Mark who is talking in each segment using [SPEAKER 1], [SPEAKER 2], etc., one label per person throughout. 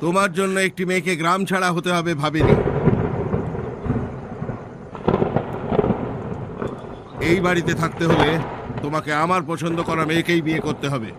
[SPEAKER 1] তোমার জন্য একটি মেয়েকে গ্রাম ছাড়া হতে হবে ভাবিনি। এই বাড়িতে থাকতে হলে তোমাকে আমার পছন্দ করা মেয়েকেই বিয়ে করতে হবে।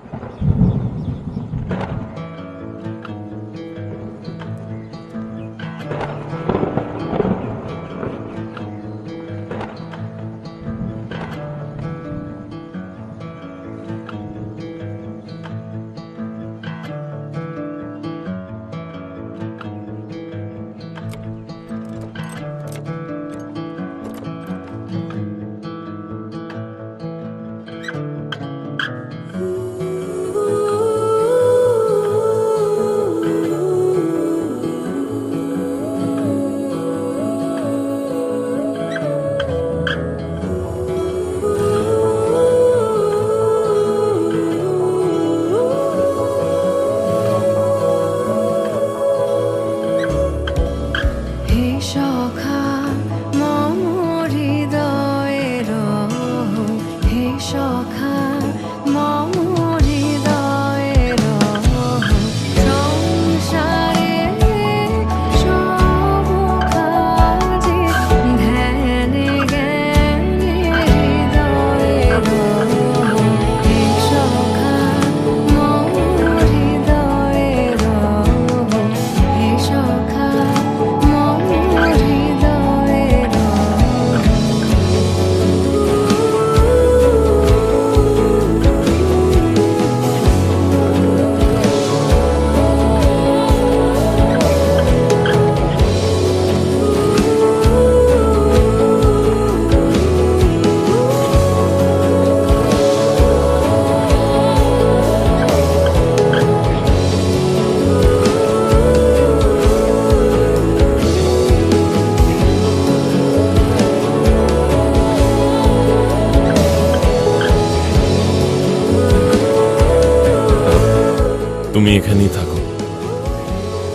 [SPEAKER 2] তুমি এখানেই থাকো,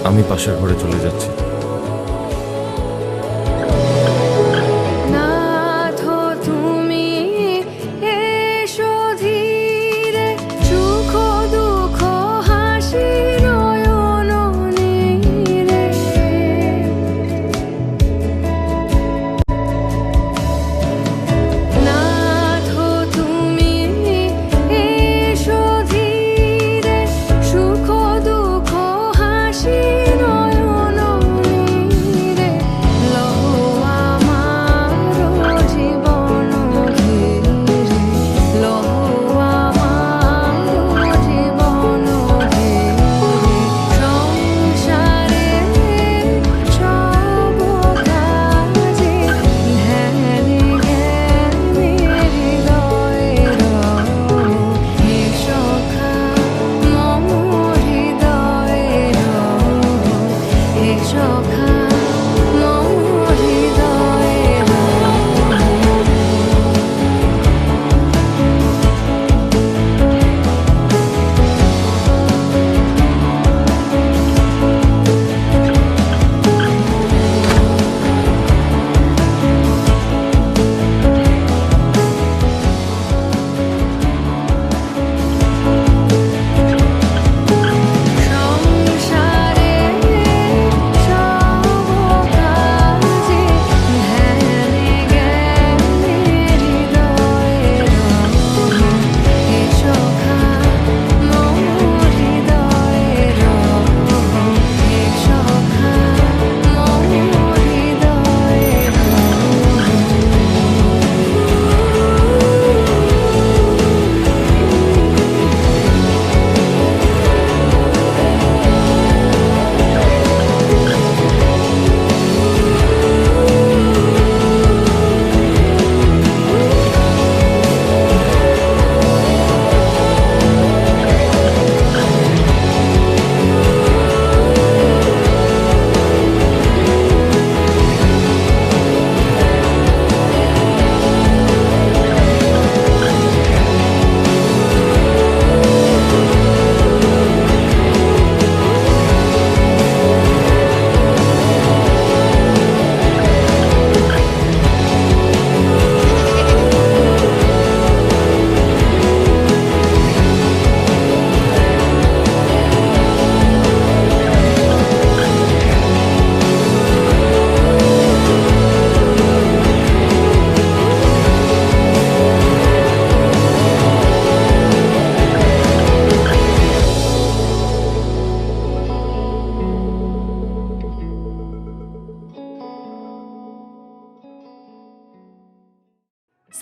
[SPEAKER 2] আমি পাশের ঘরে চলে যাচ্ছি।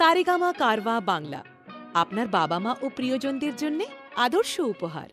[SPEAKER 3] সারেগামা কারওয়া বাংলা, আপনার বাবা মা ও প্রিয়জনদের জন্য আদর্শ উপহার।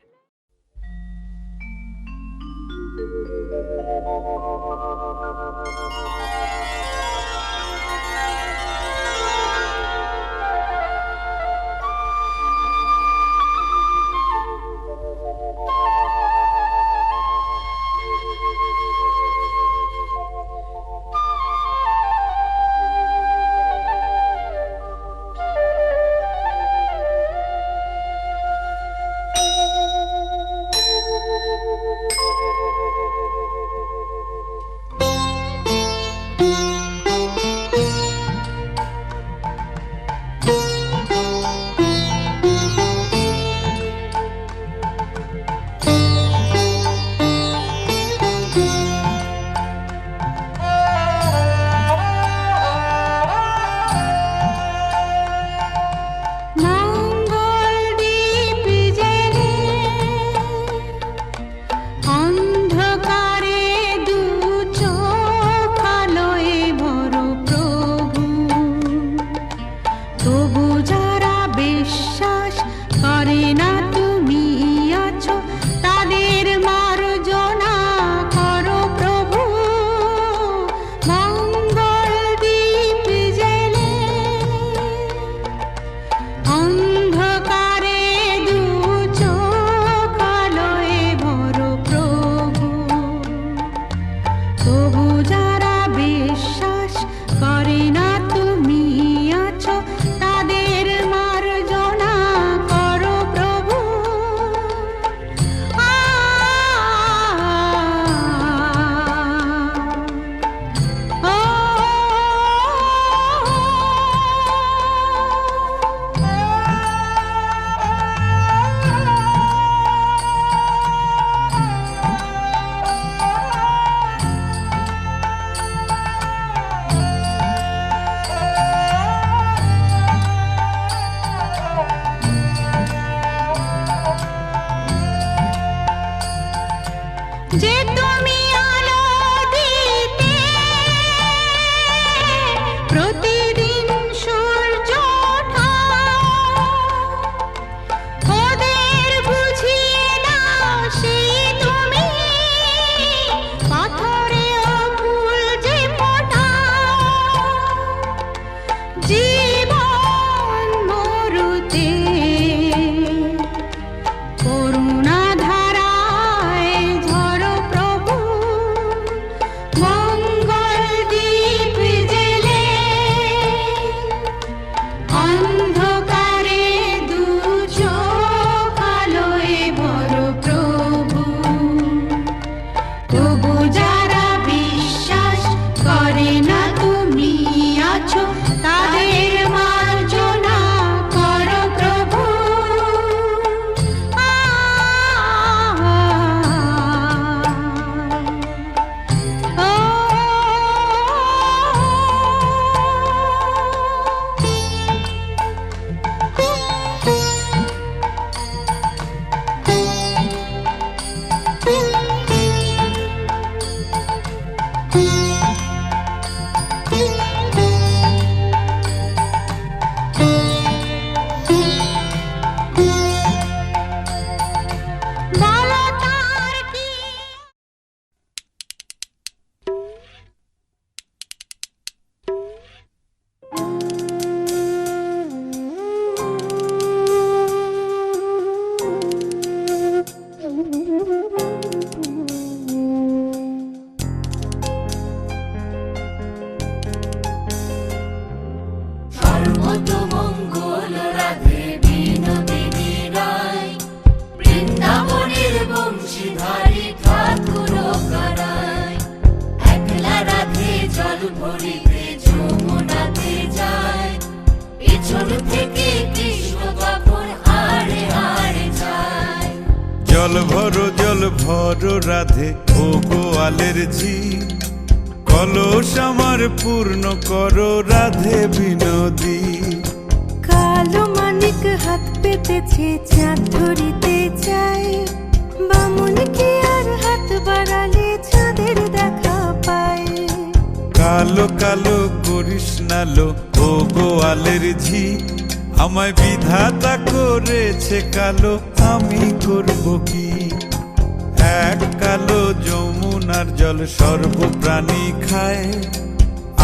[SPEAKER 4] জল ভরো রাধে ও গোয়ালের ঝি, কলস আমার পূর্ণ করো রাধে বিনোদী।
[SPEAKER 5] কালো মানিক হাত পেতেছে চাঁদ ধরিতে চায়, বামুন কি আর হাত বাড়ালে চাঁদের দেখা পায়।
[SPEAKER 4] কালো কালো করি কৃষ্ণালো ও গোয়ালের ঝি আমায় বিধাতা করেছে কালো, আমি করব কি? এক কালো যমুনার জল সর্বপ্রাণী খায়,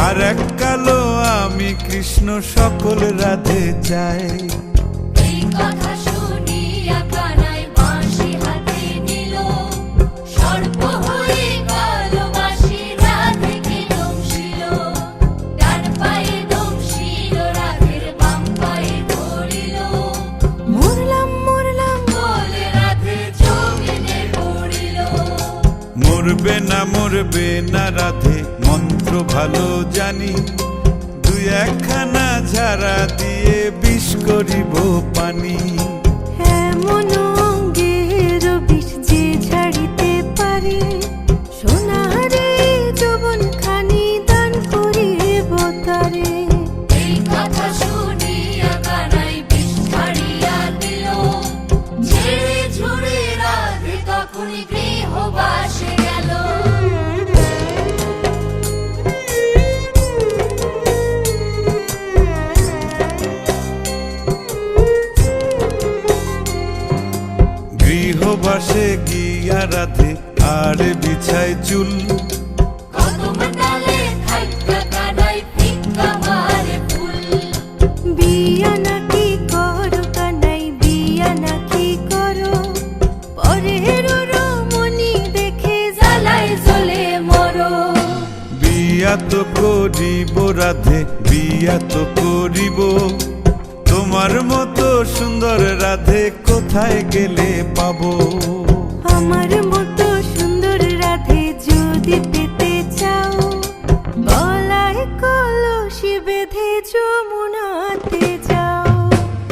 [SPEAKER 4] আর এক কালো আমি কৃষ্ণ সকল রাধে চাই।
[SPEAKER 6] এই কথা শুনিয়া কানাই বাঁশি হাতে নিল, সর্প হয়ে কালো বাঁশি রাধেকে দংশিল। ডান পায়ে দংশিল, রাধের বাম পায়ে ধরিল।
[SPEAKER 5] মরলাম মরলাম
[SPEAKER 6] বলে রাধে জমিনে পড়িল।
[SPEAKER 4] মরবে না রাধে মন্ত্র ভালো জানি, দুই একখানা ঝাড়া দিয়ে বিষ করিব পানি।
[SPEAKER 5] এমন অঙ্গের বিষ যে ছাড়িতে পারে, সোনারে যৌবন খানি দান করিব তারে।
[SPEAKER 6] এই কথা শুনিয়া কানাই বিষ ছাড়িয়া দিল, ঝেড়ে ঝুড়ে রাধে তখনই গৃহবাসে গেল।
[SPEAKER 4] গৃহবাসে গিয়া রাধে আর বিছায় চুল,
[SPEAKER 6] কদম ডালে থাইকা কানাই ফিক্কা মারে ফুল।
[SPEAKER 5] বিয়া নাকি করো কানাই, বিয়া নাকি করো, পরের রমণী দেখে
[SPEAKER 6] জ্বালায় জ্বলে মরো।
[SPEAKER 4] বিয়া তো করিব রাধে, বিয়া তো করিব, তোমার মতো সুন্দর রাধে কোথায় গেলে পাবো?
[SPEAKER 5] আমার মতো সুন্দর রাধে যদি পেতে চাও, গলায় কলসি বেঁধে যমুনাতে যাও।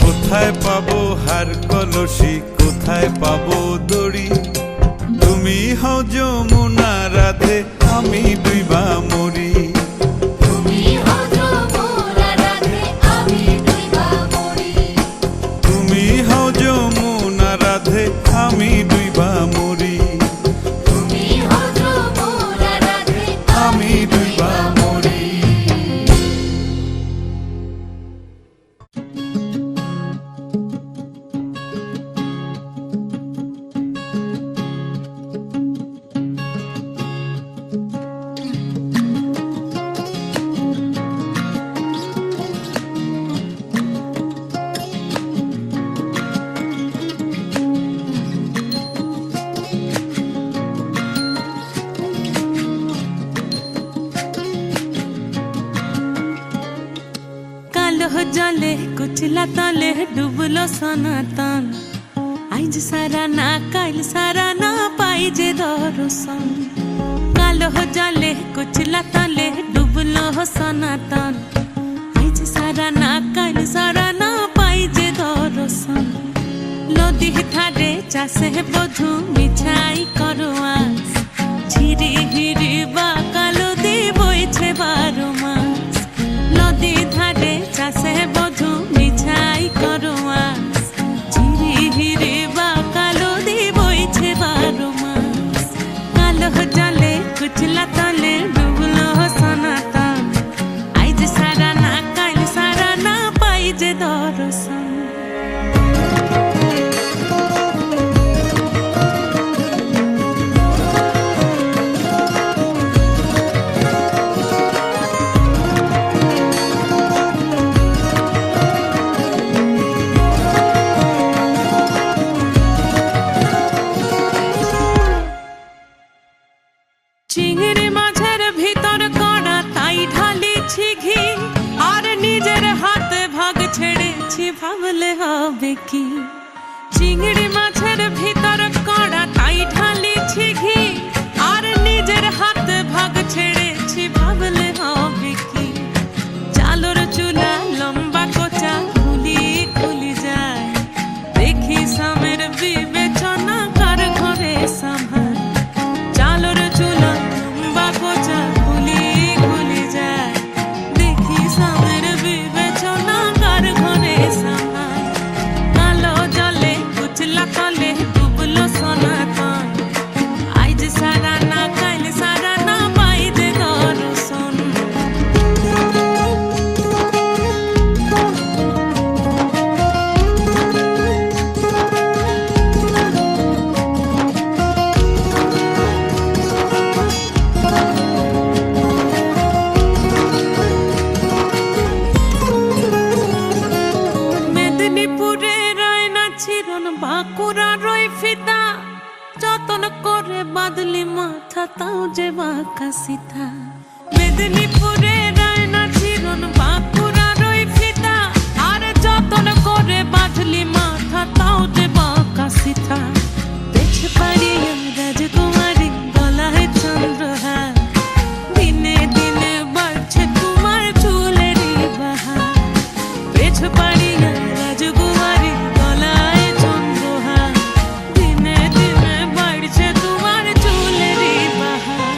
[SPEAKER 4] কোথায় পাবো হার কলসি, কোথায় পাবো দড়ি? তুমি হও যমুনা রাধে, আমি ডুইবা মরি।
[SPEAKER 6] তুমি হও যমুনা রাধে, আমি ডুইবা মরি।
[SPEAKER 4] তুমি হও যমুনা রাধে, আমি ডুইবা মরি।
[SPEAKER 6] তুমি হও যমুনা রাধে,
[SPEAKER 4] আমি ডুইবা মরি।
[SPEAKER 7] কালো জলে কুচলা তলে ডুবলো সনাতন, আইজ সারা না কাইল সারা না পাই যে দর্শন। কালো জলে কুচলা তলে ডুবলো সনাতন, আইজ সারা না কাইল সারা না পাই যে দর্শন। নদী ধারে চাষে বধু মিছাই করো আস, ঝিরি হিরি বা কালো দি বইছে 12 মাস। নদী ধারে চাষে বধু মিছাই করো আস, ঝিরি হিরি বা কালো দি বইছে 12 মাস। কালো জলে কুচলা তলে ডুবলো সনাতন, আইজ সারা না কাইল সারা না পাই যে দর্শন। চিংড়ি মাছের ভিতর কড়া তাই ঢালিছি ঘি, আর নিজের হাতে ভাগ ছেড়েছি ভাবলে হবে কি? চিংড়ি মাছের ভিতর কড়া তাই ঢালিছি ঘি, আর নিজের হাতে ভাগ ছেড়েছি ভাবলে হবে কি? চালর চুলা লম্বা কোচা খুলি খুলি যায়, দেখি সামের বিবেচনা কার ঘরে সামার। চালর চুলা লম্বা কোচা খুলি খুলি যায়, দেখি সামের বিবেচনা কার ঘরে সামার। কালো জলে কুচলা তলে ডুবলো সনাতন, বাদলি মাথা তাও যে বাঁকা সিথা মেদিনীপুরে রায়না চিরন বাঁকুড়ার ওই ফিতা আর যতন করে বাঁধলি মাথা তাও যে বাঁকা সিথা পেছ পাড়িয়া রাজকুমারী গলায় চন্দ্রহার দিনে দিনে বাড়ছে তোমার চুলেরই বাহার পেছ পাড়িয়া রাজকুমারী গলায় চন্দ্রহার দিনে দিনে বাড়ছে তোমার চুলেরই বাহার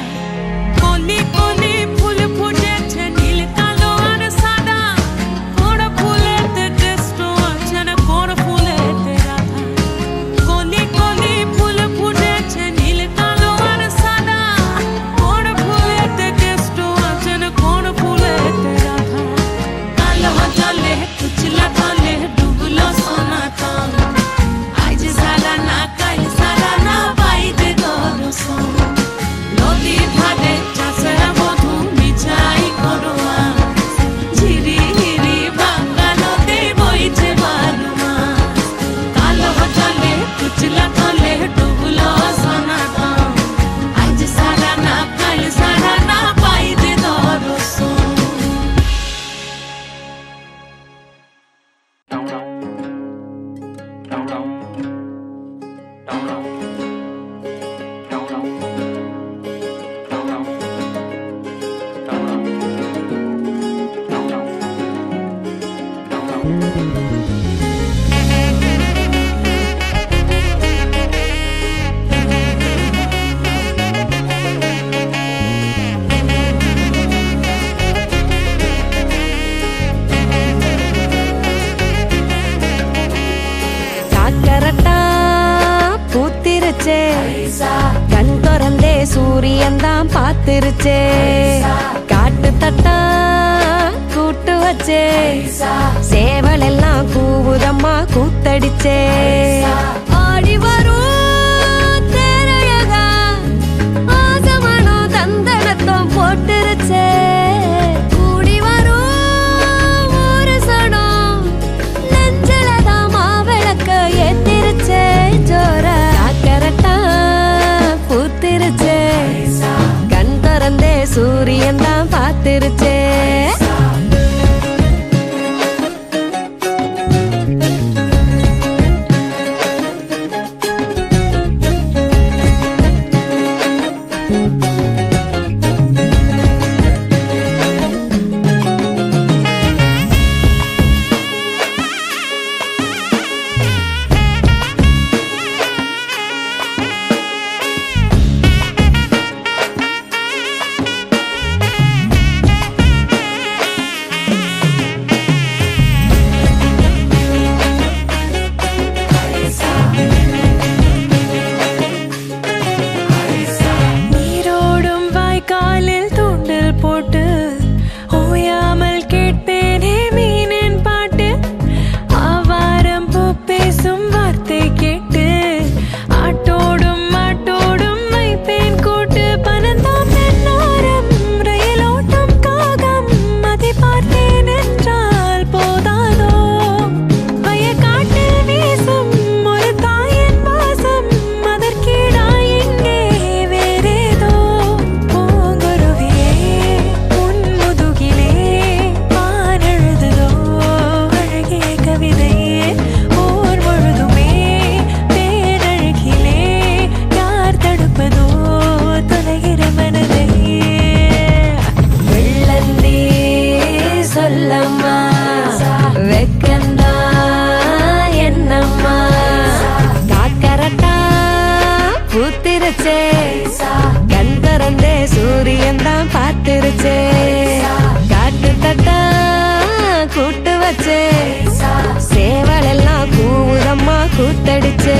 [SPEAKER 7] কলি কলি ফুল ফুটেছে নীল কালো আর সাদা কোন ফুলেতে কেষ্ট আছে না কোন ফুলেতে রাধা কলি কলি ফুল ফুটেছে নীল কালো আর সাদা কোন ফুলেতে কেষ্ট আছে না কোন ফুলেতে রাধা কালো জলে কুচলা তলে ডুবলো সোনাতন আজ সারা না কাল সারা না পাইতে দর্শন নদীর ধারে চাষের বধূ মিছাই করোয়া ঝিরি হিরি ভাঙ্গা নদী বইছে বালুমা কালো জলে কুচলা তলে ডুবলো সোনাতন আজ সারা না কাল সারা না পাইতে দর্শন
[SPEAKER 5] காக்கரட்டா பூத்திருச்சே கண் திறந்தே சூரியன் தான் பார்த்திருச்சே காட்டு தட்டா கூட்டு வச்சே சேவல் எல்லாம் கூவுதம்மா கூத்தடிச்சே ஆடி வரும் தேரழகா ஆசமனம் தந்தனத்தம் போட்டுருச்சே கூடி வரும் ஒரு சனம் நெஞ்சலதான் மாவிளக்க ஏத்திருச்சே ஜோர காக்கரட்டா பூத்திருச்சே கண் திறந்தே சூரியன் தான் பார்த்திருச்சே நீரோடும் வாய்க்காலில் தூண்டில் போட்டு ஓயாமல் கேட்பேனே மீனின் பாட்டு ஆவாரம் பூ பேசும் வார்த்தை கேட்டு ஆட்டோடும் மாட்டோடும் வைப்பேன் கூட்டு பனந்தாம் பெண்ணோரம் ரயிலோட்டம் காகம் அதை பார்த்தேன் என்றால் போதாதோ வயக்காட்டில் வீசும் ஒரு தாயின் வாசம் அதற்கீடாய் இங்கே வேறேதோ பூங்குருவியே உன் முதுகிலே வான் எழுதுதோ அழகிய கவிதையே ஓர் முழுதுமே பேரழகிலே யார் தடுப்பதோ தொலைகிற மனதையே வெள்ளந்தி சொல்லம்மா வெக்கந்தா என்னம்மா காக்கரட்டா பூத்திருச்சே கண் திறந்தே சூரியன் தான் பார்த்திருச்சே காட்டு தட்டா கூட்டு வச்சே சேவல் எல்லாம் கூவுதம்மா கூத்தடிச்சே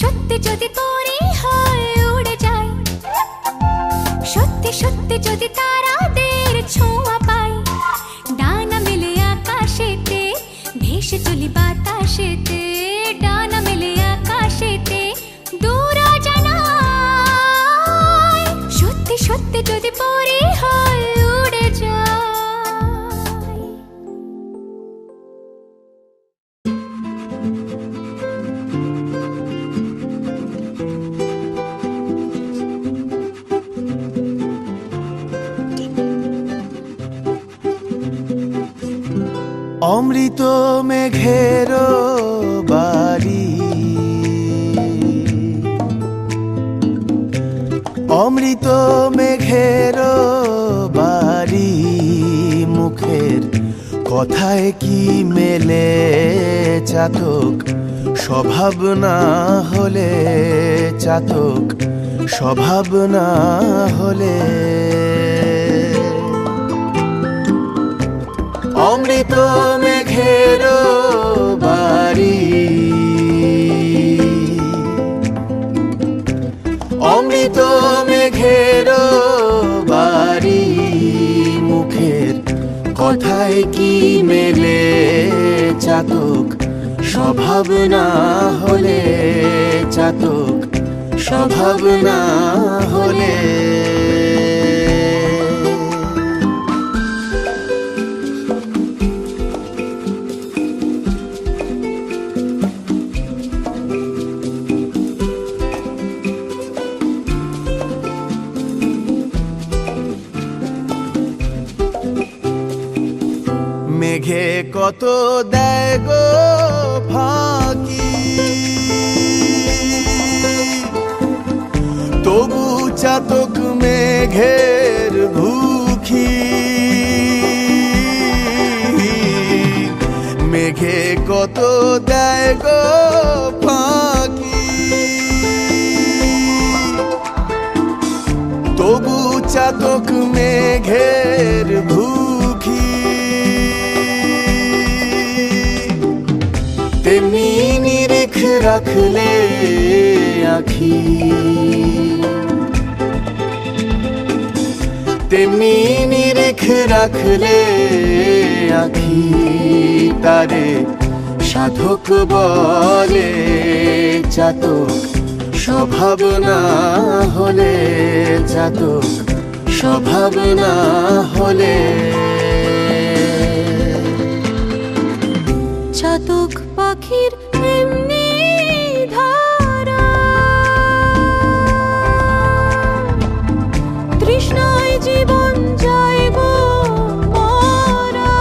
[SPEAKER 6] সত্যি যদি তোরে হয় উড়ে যাই, সত্যি সত্যি যদি তারাদের ছোঁয়া পাই, ডানা মেলে আকাশেতে ভেসে চলি বাতাসেতে, ডানা মেলে আকাশেতে দূর জানাই, সত্যি সত্যি যদি পরে হয় উড়ে যাই।
[SPEAKER 4] অমৃত মেঘের বাড়ি, অমৃত মেঘের বাড়ি, মুখের কথায় কি মেলে চাতক, স্বভাব না হলে চাতক, স্বভাব না হলে। অমৃত মেঘের বাড়ি, অমৃত মেঘের বাড়ি, মুখের কথায় কি মেলে চাতক, স্বভাব না হলে চাতক, স্বভাব না হলে। মেঘে কত দেয় গো ফাঁকি, তবু চাতক মেঘের ভুখি। মেঘে কত দেয় গো ফাঁকি, তবু চাতক মেঘের ভুখি। তেমনি নিরিখ রাখলে আখি, তেমনি নিরিখ রাখলে আখি, তারে সাধক বলে চাতক, স্বভাব না হলে চাতক, স্বভাব না হলে।
[SPEAKER 6] চাতক পাখির এমনি ধারা, তৃষ্ণায় জীবন যায় গো মরা।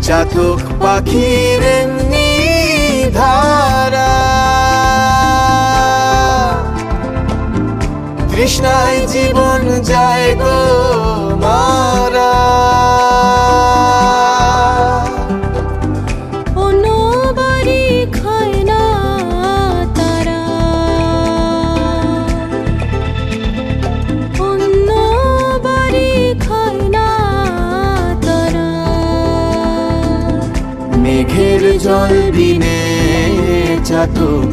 [SPEAKER 4] চাতক পাখির এমনি ধারা, তৃষ্ণায় জীবন যায় গো মারা।
[SPEAKER 6] অন্য বাড়ি খায় না তারা, অন্য বাড়ি খায় না তারা।
[SPEAKER 4] মেঘের জল বিনে চাতক,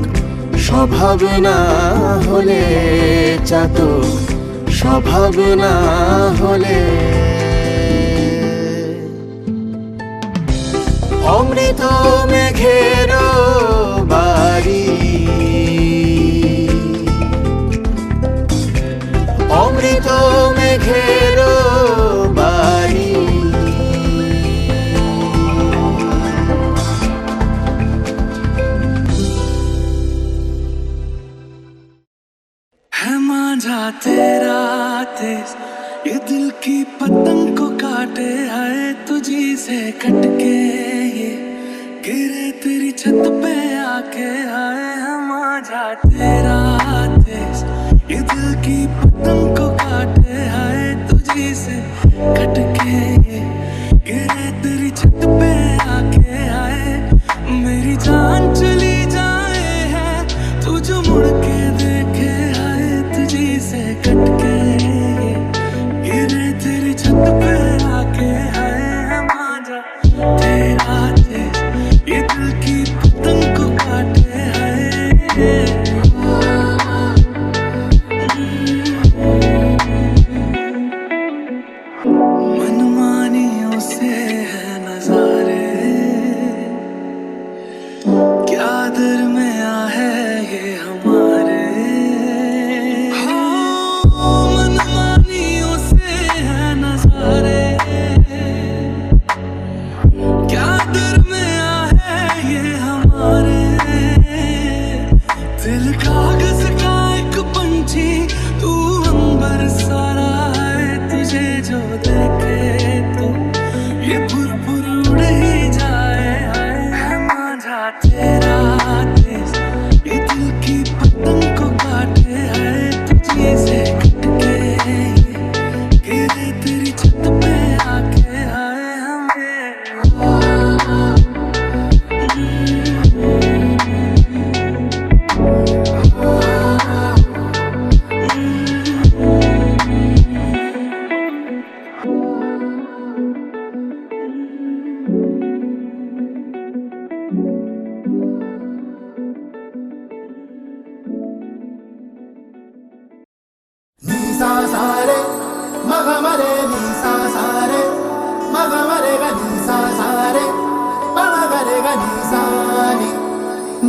[SPEAKER 4] স্বভাব না হলে চাতক, স্বভাব না হলে। অমৃত মেঘের বাড়ি, অমৃত মেঘের বাড়ি।
[SPEAKER 8] है मांझा तेरा तेज, ये दिल की पतंग को काटे, है तुझी से कटके ये गिरे तेरी छत पे आके। आए है मांझा तेरा तेज, ये दिल की पतंग को काटे, है तुझी से कटके ये गिरे तेरी छत पे आके। आए मेरी जान चली जाए है तू जो मुड़ के देखे, तुझी से कटके गिरे तेरी छत पे आके। है मांझा तेरा तेज, ये दिल की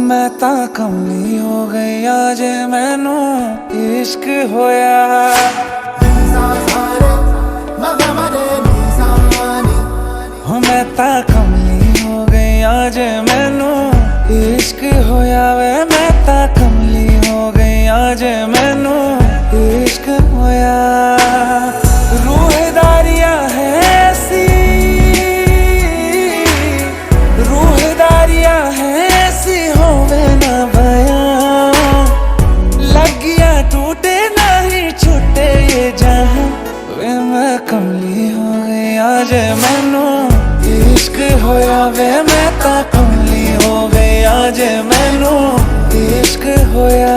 [SPEAKER 8] मैं तां कमली हो गई आज मैनू इश्क होया हो मैं तां कमली हो गई आज मैनू इश्क होया वे मैं तां कमली हो गई आज मैनू इश्क होया रूहदारियां है ऐसी रूहदारियां है ऐसी होवे ना बयां लगिया टूटे नहीं छूटे ये जहां वे मैं कमली हो गई आज मैनू इश्क होया वे मैं तां कमली हो गई आज मैनू इश्क होया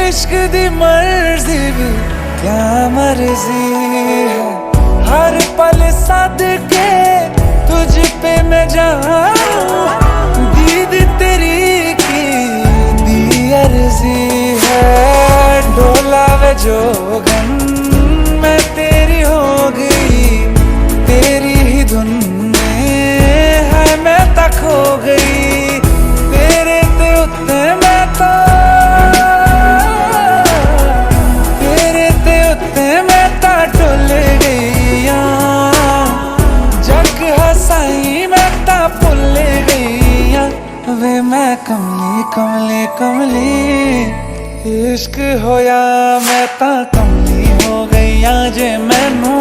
[SPEAKER 8] इश्क दी मर्जी भी क्या मर्जी है हर पल सदके तुझ पे मैं जाऊं दीद तेरी की दी अर्जी है डोला वे जोगन मैं तेरी हो गई तेरी ही धुन में है मैं तक हो गई तेरे ते उत्ते मैं तो वे मैं कमली कमली कमली इश्क होया मैं तां कमली हो गई आज मैनू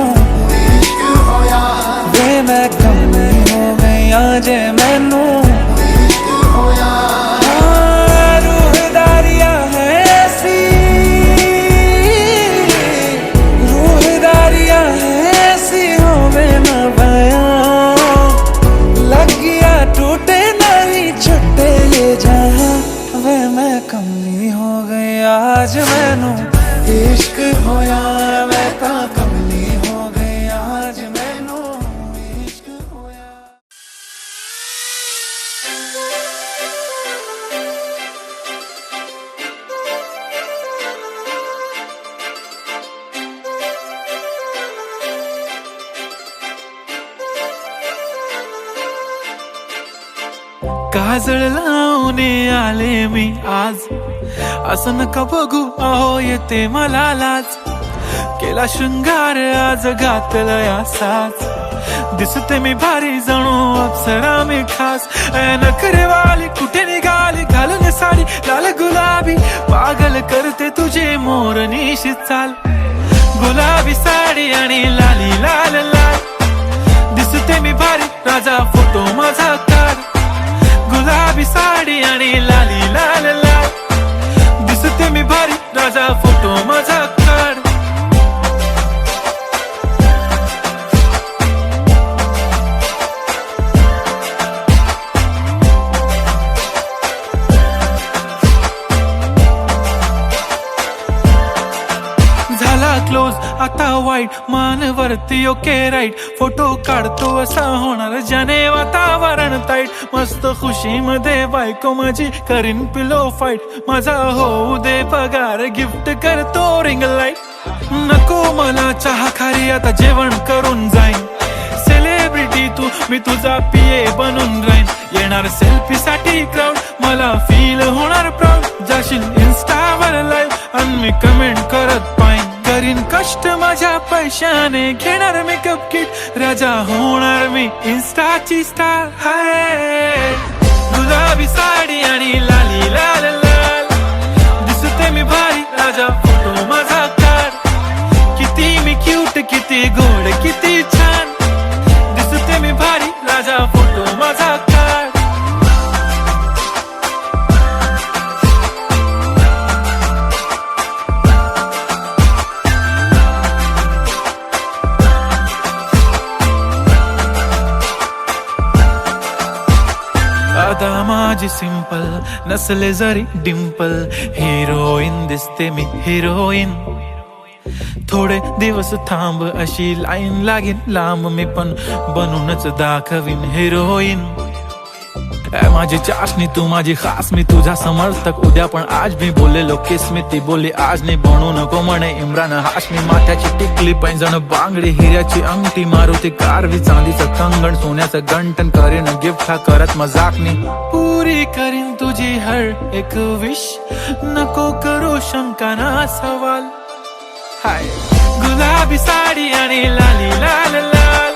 [SPEAKER 8] इश्क होया वे मैं कमली हो गई आज मैनू इश्क होया रूहदारियां है ऐसी रूहदारियां है ऐसी होवे ना बयां लगिया टूटे छुट्टे ये जहां वे मैं कमली हो गई आज मैनू इश्क होया मैं तां कमली हो गई आज मैनू इश्क होया
[SPEAKER 4] काजळ लावणे आले मी आज असं नका बघू अहो येते मला लाज केला शृंगार आज घातलं असाच दिसते मी भारी जणू अप्सरा मी खास नखरेवाली कुठे निघाली घालून साडी लाल गुलाबी पागल करते तुझे मोरनीशी चाल गुलाबी साडी आणि लाली लाल लाल दिसते मी भारी राजा फोटो माझा काढ गुलाबी साडी आणि लाली लाल लाल दिसते मी भारी राजा फोटो माझा काढ झाला क्लोज आता वाईट मानवरती ओके राईट फोटो काढतो असा होणार ज्याने वातावरण ताईट मस्त खुशी मध्ये बायको माझी करीन पिलो फाईट माझा होऊ दे पगार गिफ्ट करतो रिंग लाईट नको मला चहा खारी आता जेवण करून जाईन सेलिब्रिटी तू मी तुझा पिये बनून राहीन येणार सेल्फी साठी क्राऊड मला फील होणार प्राऊड जाशील इन्स्टावर लाईव्ह आणि मी कमेंट करत पाहिन करीन कष्ट माझ्या पैशाने घेणार मेकअप किट राजा होणार मी इन्स्टाची स्टार हाय गुलाबी साडी आणि लाली लाल लाल दिसते मी भारी राजा फोटो माझा काढ किती मी क्यूट किती गोड किती छान दिसते मी भारी राजा फोटो माझा काढ अदा माझी सिंपल नसले जरी डिंपल हिरोईन दिसते मी हिरोईन थोडे दिवस थांब अशी लाईन लागेल लांब मी पण बनूनच दाखवीन हिरोईन माझी चाशनी तू माझी खास मी तुझा समर्थक उद्या पण आज मी बोललेलो किस मी ती बोलली आज नाही बनू नको म्हणे इम्रान हाशमी माथ्याची टिकली पैंजण बांगडी हिऱ्याची अंगठी मारुती कारवी चांदीचं कंगण सोन्याचं गंटन करीन गिफ्ट हा करत मजाकनी पुरी करीन तुझी हर एक विश नको करू शंका ना सवाल हाय गुलाबी साडी आणि लाली लाल लाल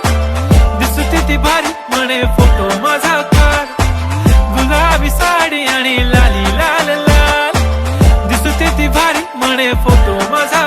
[SPEAKER 4] दिसते ती भारी म्हणे फोटो माझा काढ गुलाबी साडी आणि लाली लाल लाल दिसते ती भारी म्हणे फोटो माझा